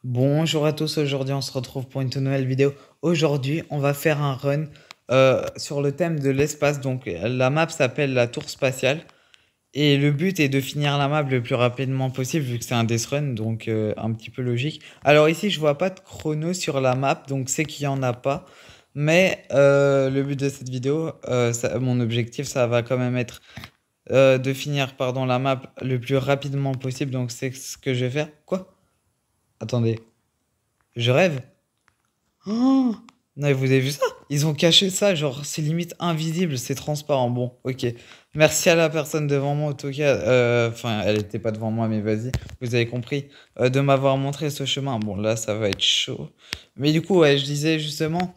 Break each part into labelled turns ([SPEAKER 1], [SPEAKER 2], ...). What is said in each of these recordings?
[SPEAKER 1] Bonjour à tous, aujourd'hui on se retrouve pour une toute nouvelle vidéo. Aujourd'hui on va faire un run sur le thème de l'espace. Donc la map s'appelle la tour spatiale. Et le but est de finir la map le plus rapidement possible vu que c'est un death run, donc un petit peu logique. Alors ici je vois pas de chrono sur la map, donc c'est qu'il y en a pas. Mais le but de cette vidéo, mon objectif ça va quand même être de finir pardon, la map le plus rapidement possible. Donc c'est ce que je vais faire. Quoi? Attendez, je rêve? Oh non, mais vous avez vu ça? Ils ont caché ça, genre c'est limite invisible, c'est transparent. Bon, ok. Merci à la personne devant moi, en tout cas. Enfin, elle était pas devant moi, mais vas-y, vous avez compris. De m'avoir montré ce chemin. Bon, là, ça va être chaud. Mais du coup, ouais, je disais justement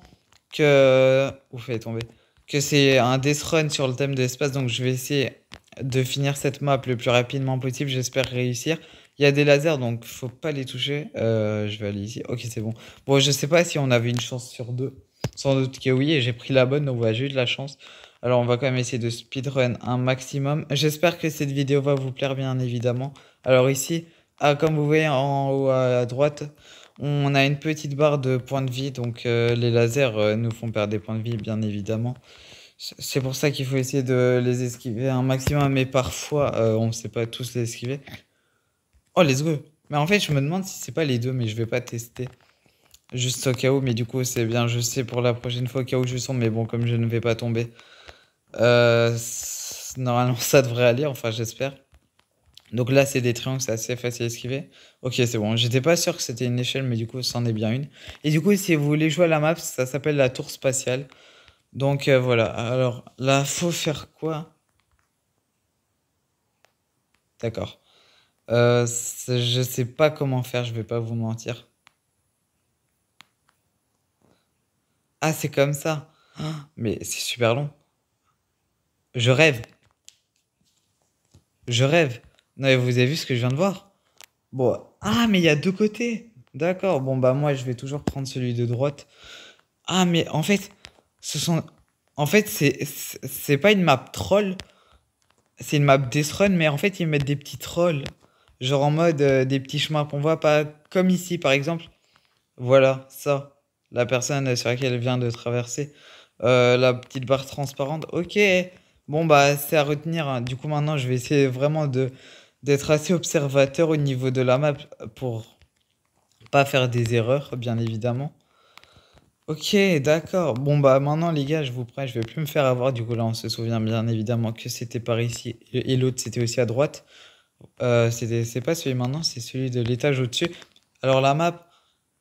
[SPEAKER 1] que. Vous faites tomber. Que c'est un death run sur le thème de l'espace, donc je vais essayer de finir cette map le plus rapidement possible. J'espère réussir. Il y a des lasers, donc faut pas les toucher. Je vais aller ici. Ok, c'est bon. Bon, je sais pas si on avait une chance sur deux. Sans doute que oui, et j'ai pris la bonne, donc voilà, j'ai eu de la chance. Alors, on va quand même essayer de speedrun un maximum. J'espère que cette vidéo va vous plaire, bien évidemment. Alors ici, comme vous voyez en haut à droite, on a une petite barre de points de vie, donc les lasers nous font perdre des points de vie, bien évidemment. C'est pour ça qu'il faut essayer de les esquiver un maximum, mais parfois, on ne sait pas tous les esquiver. Oh, let's go! Mais en fait, je me demande si c'est pas les deux, mais je vais pas tester. Juste au cas où, mais du coup, c'est bien, je sais pour la prochaine fois au cas où je sens, mais bon, comme je ne vais pas tomber, normalement ça devrait aller, enfin j'espère. Donc là, c'est des triangles, c'est assez facile à esquiver. Ok, c'est bon, j'étais pas sûr que c'était une échelle, mais du coup, c'en est bien une. Et du coup, si vous voulez jouer à la map, ça s'appelle la tour spatiale. Donc voilà, alors là, faut faire quoi? D'accord. Je sais pas comment faire, je vais pas vous mentir. Ah, c'est comme ça. Ah, mais c'est super long. Je rêve. Je rêve. Non, mais vous avez vu ce que je viens de voir? Bon. Ah, mais il y a deux côtés. D'accord. Bon, bah, moi, je vais toujours prendre celui de droite. Ah, mais en fait, ce sont. En fait, c'est pas une map troll. C'est une map Death Run, mais en fait, ils mettent des petits trolls. Genre en mode des petits chemins qu'on voit pas. Comme ici, par exemple. Voilà, ça. La personne sur laquelle elle vient de traverser. La petite barre transparente. Ok. Bon, bah, c'est à retenir, hein. Du coup, maintenant, je vais essayer vraiment d'être assez observateur au niveau de la map pour pas faire des erreurs, bien évidemment. Ok, d'accord. Bon, bah, maintenant, les gars, je vous prends. Je vais plus me faire avoir. Du coup, là, on se souvient bien évidemment que c'était par ici. Et l'autre, c'était aussi à droite. C'est pas celui maintenant, c'est celui de l'étage au-dessus. Alors, la map.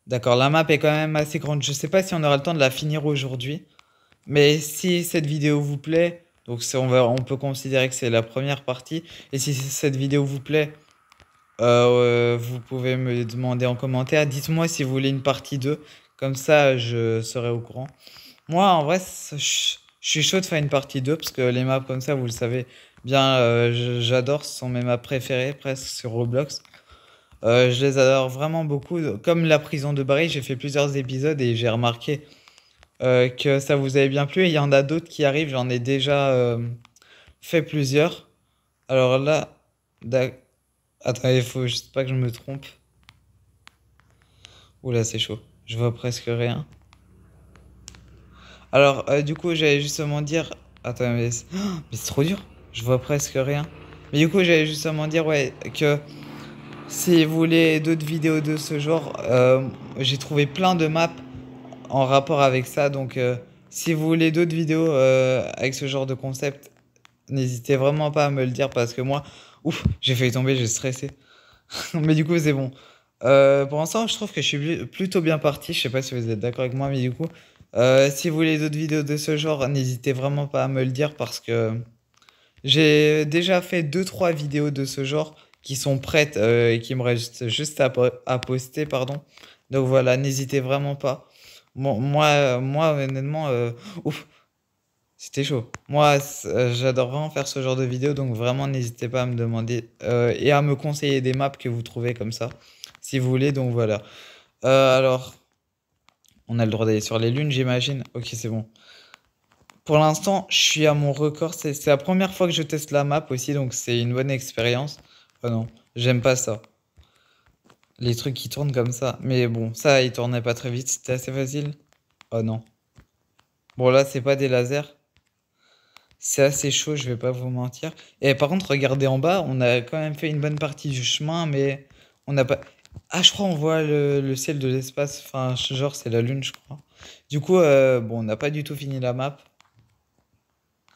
[SPEAKER 1] D'accord, la map est quand même assez grande. Je sais pas si on aura le temps de la finir aujourd'hui. Mais si cette vidéo vous plaît, donc on peut considérer que c'est la première partie. Et si cette vidéo vous plaît, vous pouvez me demander en commentaire. Dites-moi si vous voulez une partie 2. Comme ça, je serai au courant. Moi, en vrai, je suis chaud de faire une partie 2 parce que les maps comme ça, vous le savez bien, j'adore. Ce sont mes maps préférées presque sur Roblox. Je les adore vraiment beaucoup. Comme la prison de Bari, j'ai fait plusieurs épisodes et j'ai remarqué que ça vous avait bien plu. Et il y en a d'autres qui arrivent, j'en ai déjà fait plusieurs. Alors là, d'ac- attends, il faut juste pas que je me trompe. Oula, c'est chaud. Je vois presque rien. Alors, du coup, j'allais justement dire. Attends, mais c'est trop dur. Je vois presque rien. Mais du coup, j'allais justement dire, ouais, que si vous voulez d'autres vidéos de ce genre, j'ai trouvé plein de maps en rapport avec ça. Donc, si vous voulez d'autres vidéos avec ce genre de concept, n'hésitez vraiment pas à me le dire parce que moi, ouf, j'ai failli tomber, j'ai stressé. Mais du coup, c'est bon. Pour l'instant, je trouve que je suis plutôt bien parti. Je sais pas si vous êtes d'accord avec moi, mais du coup, si vous voulez d'autres vidéos de ce genre, n'hésitez vraiment pas à me le dire parce que j'ai déjà fait deux trois vidéos de ce genre qui sont prêtes et qui me restent juste à poster, pardon. Donc voilà, n'hésitez vraiment pas. Moi, honnêtement, ouf, c'était chaud. Moi, j'adore vraiment faire ce genre de vidéos, donc vraiment n'hésitez pas à me demander et à me conseiller des maps que vous trouvez comme ça, si vous voulez. Donc voilà. Alors, on a le droit d'aller sur les lunes, j'imagine. Ok, c'est bon. Pour l'instant, je suis à mon record. C'est la première fois que je teste la map aussi, donc c'est une bonne expérience. Oh non, j'aime pas ça. Les trucs qui tournent comme ça. Mais bon, ça, il tournait pas très vite, c'était assez facile. Oh non. Bon, là, c'est pas des lasers. C'est assez chaud, je vais pas vous mentir. Et par contre, regardez en bas, on a quand même fait une bonne partie du chemin, mais on n'a pas. Ah, je crois on voit le ciel de l'espace. Enfin, genre, c'est la Lune, je crois. Du coup, bon, on n'a pas du tout fini la map.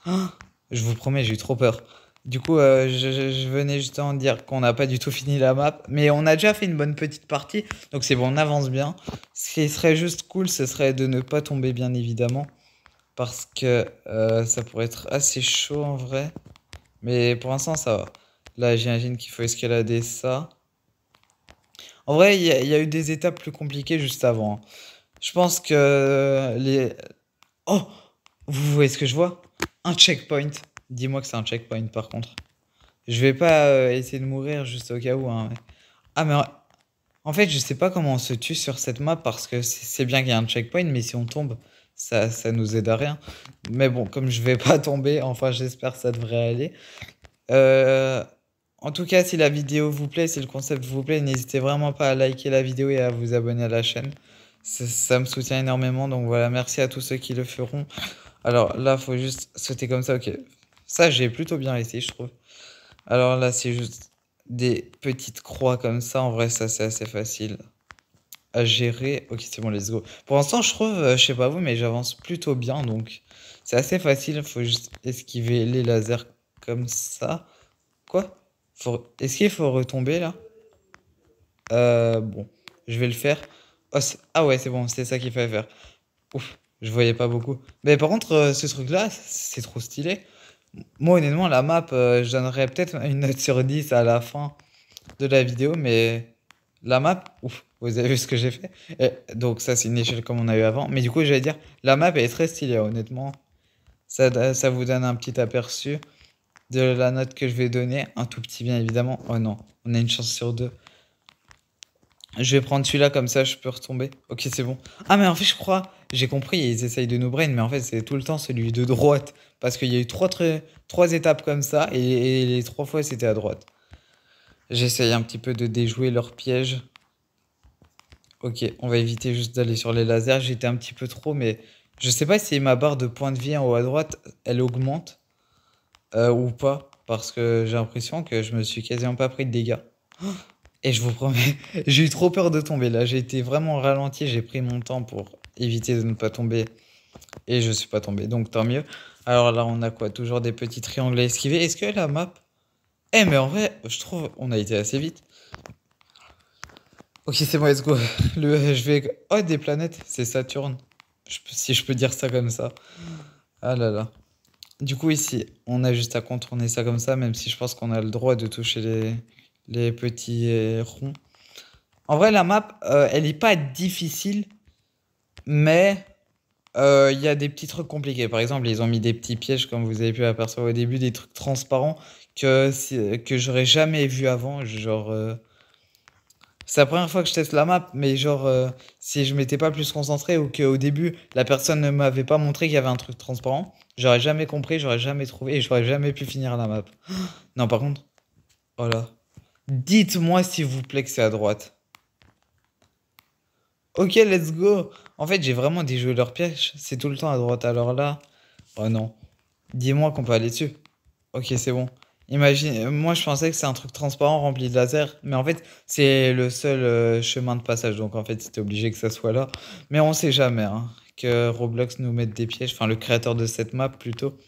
[SPEAKER 1] Ah, je vous promets, j'ai eu trop peur. Du coup, je venais justement de dire qu'on n'a pas du tout fini la map, mais on a déjà fait une bonne petite partie, donc c'est bon, on avance bien. Ce qui serait juste cool, ce serait de ne pas tomber, bien évidemment, parce que ça pourrait être assez chaud en vrai. Mais pour l'instant, ça va. Là, j'imagine qu'il faut escalader ça. En vrai, il y a eu des étapes plus compliquées juste avant, hein. Je pense que les... Oh! Vous voyez ce que je vois? Un checkpoint. Dis-moi que c'est un checkpoint par contre. Je vais pas essayer de mourir juste au cas où, hein, Ah mais en fait je sais pas comment on se tue sur cette map parce que c'est bien qu'il y a un checkpoint mais si on tombe ça nous aide à rien. Mais bon comme je vais pas tomber, enfin j'espère que ça devrait aller. Euh, En tout cas si la vidéo vous plaît, si le concept vous plaît, n'hésitez vraiment pas à liker la vidéo et à vous abonner à la chaîne. Ça me soutient énormément donc voilà merci à tous ceux qui le feront. Alors là, faut juste sauter comme ça, ok. Ça, j'ai plutôt bien réussi, je trouve. Alors là, c'est juste des petites croix comme ça. En vrai, ça, c'est assez facile à gérer. Ok, c'est bon, let's go. Pour l'instant, je trouve, je sais pas vous, mais j'avance plutôt bien. Donc, c'est assez facile. Faut juste esquiver les lasers comme ça. Quoi? Est-ce qu'il faut retomber là? Bon, je vais le faire. Oh, ah ouais, c'est bon, c'est ça qu'il fallait faire. Ouf, je voyais pas beaucoup. Mais par contre, ce truc-là, c'est trop stylé. Moi, honnêtement, la map, je donnerais peut-être une note sur 10 à la fin de la vidéo, mais la map, ouf, vous avez vu ce que j'ai fait? Donc ça, c'est une échelle comme on a eu avant. Mais du coup, j'allais dire, la map elle est très stylée, honnêtement. Ça vous donne un petit aperçu de la note que je vais donner. Un tout petit bien, évidemment. Oh non, on a une chance sur deux. Je vais prendre celui-là, comme ça, je peux retomber. Ok, c'est bon. Ah, mais en fait, je crois, j'ai compris, ils essayent de nous brain, mais en fait, c'est tout le temps celui de droite. Parce qu'il y a eu trois étapes comme ça, et les trois fois, c'était à droite. J'essaye un petit peu de déjouer leur piège. Ok, on va éviter juste d'aller sur les lasers. J'étais un petit peu trop, mais je sais pas si ma barre de points de vie en haut à droite, elle augmente ou pas. Parce que j'ai l'impression que je me suis quasiment pas pris de dégâts. Et je vous promets, j'ai eu trop peur de tomber là. J'ai été vraiment ralenti. J'ai pris mon temps pour éviter de ne pas tomber. Et je suis pas tombé. Donc tant mieux. Alors là, on a quoi? Toujours des petits triangles à esquiver. Est-ce que la map. Eh, mais en vrai, je trouve on a été assez vite. Ok, c'est bon, let's go. Je vais. Oh, des planètes, c'est Saturne. Si je peux dire ça comme ça. Ah là là. Du coup, ici, on a juste à contourner ça comme ça, même si je pense qu'on a le droit de toucher les petits ronds. En vrai, la map, elle est pas difficile, mais il y a des petits trucs compliqués. Par exemple, ils ont mis des petits pièges, comme vous avez pu apercevoir au début, des trucs transparents que j'aurais jamais vu avant. Genre, c'est la première fois que je teste la map, mais genre, si je m'étais pas plus concentré ou qu'au début, la personne ne m'avait pas montré qu'il y avait un truc transparent, j'aurais jamais compris, j'aurais jamais trouvé et j'aurais jamais pu finir la map. Non, par contre, oh là. Dites-moi s'il vous plaît que c'est à droite. Ok, let's go. En fait, j'ai vraiment déjoué leur piège. C'est tout le temps à droite. Alors là, oh non. Dis-moi qu'on peut aller dessus. Ok, c'est bon. Imagine, moi je pensais que c'est un truc transparent rempli de laser, mais en fait c'est le seul chemin de passage, donc en fait c'était obligé que ça soit là. Mais on sait jamais hein, que Roblox nous mette des pièges, enfin le créateur de cette map plutôt,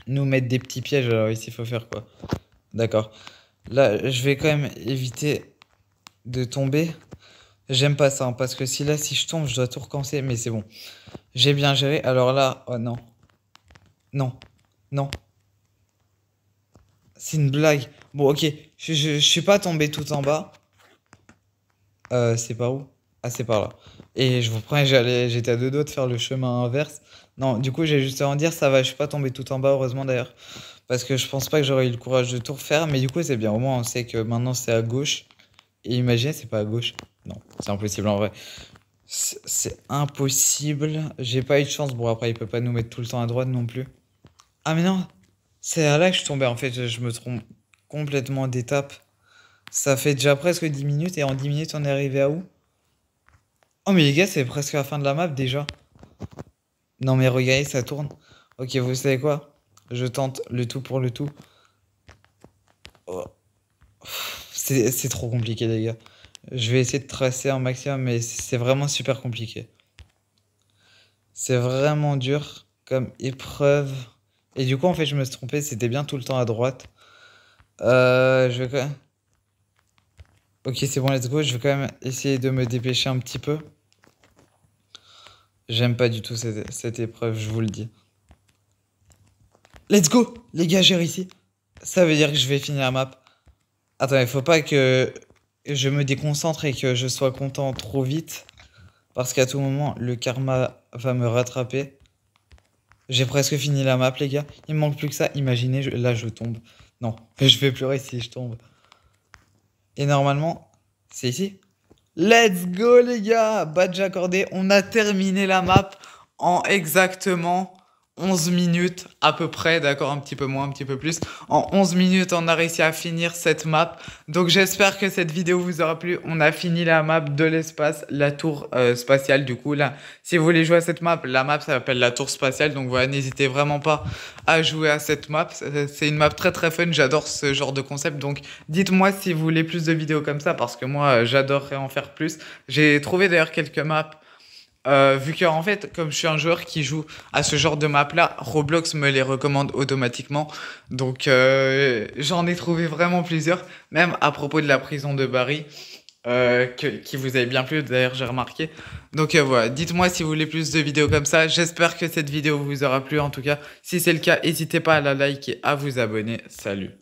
[SPEAKER 1] nous mette des petits pièges, alors ici il faut faire quoi? D'accord. Là je vais quand même éviter de tomber. J'aime pas ça, hein, parce que si je tombe je dois tout recommencer, mais c'est bon. J'ai bien géré, alors là, oh non, non, non. C'est une blague. Bon, ok. Je suis pas tombé tout en bas. C'est par où? Ah, c'est par là. Et je vous promets, j'étais à deux doigts de faire le chemin inverse. Non, du coup, j'ai juste à en dire, ça va, je suis pas tombé tout en bas, heureusement d'ailleurs. Parce que je pense pas que j'aurais eu le courage de tout refaire. Mais du coup, c'est bien. Au moins, on sait que maintenant, c'est à gauche. Et imaginez, c'est pas à gauche. Non, c'est impossible en vrai. C'est impossible. J'ai pas eu de chance. Bon, après, il peut pas nous mettre tout le temps à droite non plus. Ah, mais non. C'est là que je tombais. En fait, je me trompe complètement d'étape. Ça fait déjà presque 10 minutes et en 10 minutes on est arrivé à où? Oh mais les gars, c'est presque la fin de la map déjà. Non mais regardez, ça tourne. Ok, vous savez quoi? Je tente le tout pour le tout. Oh. C'est trop compliqué les gars. Je vais essayer de tracer un maximum, mais c'est vraiment super compliqué. C'est vraiment dur comme épreuve. Et du coup, en fait, je me suis trompé, c'était bien tout le temps à droite. Je vais quand même... Ok, c'est bon, let's go. Je vais quand même essayer de me dépêcher un petit peu. J'aime pas du tout cette épreuve, je vous le dis. Let's go! Les gars, j'ai réussi. Ça veut dire que je vais finir la map. Attends, il faut pas que je me déconcentre et que je sois content trop vite. Parce qu'à tout moment, le karma va me rattraper. J'ai presque fini la map, les gars. Il me manque plus que ça. Imaginez, là, je tombe. Non, je vais pleurer si je tombe. Et normalement, c'est ici. Let's go, les gars! Badge accordé. On a terminé la map en exactement 11 minutes à peu près, d'accord, un petit peu moins, un petit peu plus. En 11 minutes, on a réussi à finir cette map. Donc j'espère que cette vidéo vous aura plu. On a fini la map de l'espace, la tour spatiale. Du coup, là, si vous voulez jouer à cette map, la map s'appelle la tour spatiale. Donc voilà, n'hésitez vraiment pas à jouer à cette map. C'est une map très très fun, j'adore ce genre de concept. Donc dites-moi si vous voulez plus de vidéos comme ça, parce que moi, j'adorerais en faire plus. J'ai trouvé d'ailleurs quelques maps. Vu que en fait, comme je suis un joueur qui joue à ce genre de map là, Roblox me les recommande automatiquement. Donc j'en ai trouvé vraiment plusieurs, même à propos de la prison de Barry, qui vous avait bien plu d'ailleurs, j'ai remarqué. Donc voilà, dites-moi si vous voulez plus de vidéos comme ça. J'espère que cette vidéo vous aura plu en tout cas. Si c'est le cas, n'hésitez pas à la liker et à vous abonner. Salut!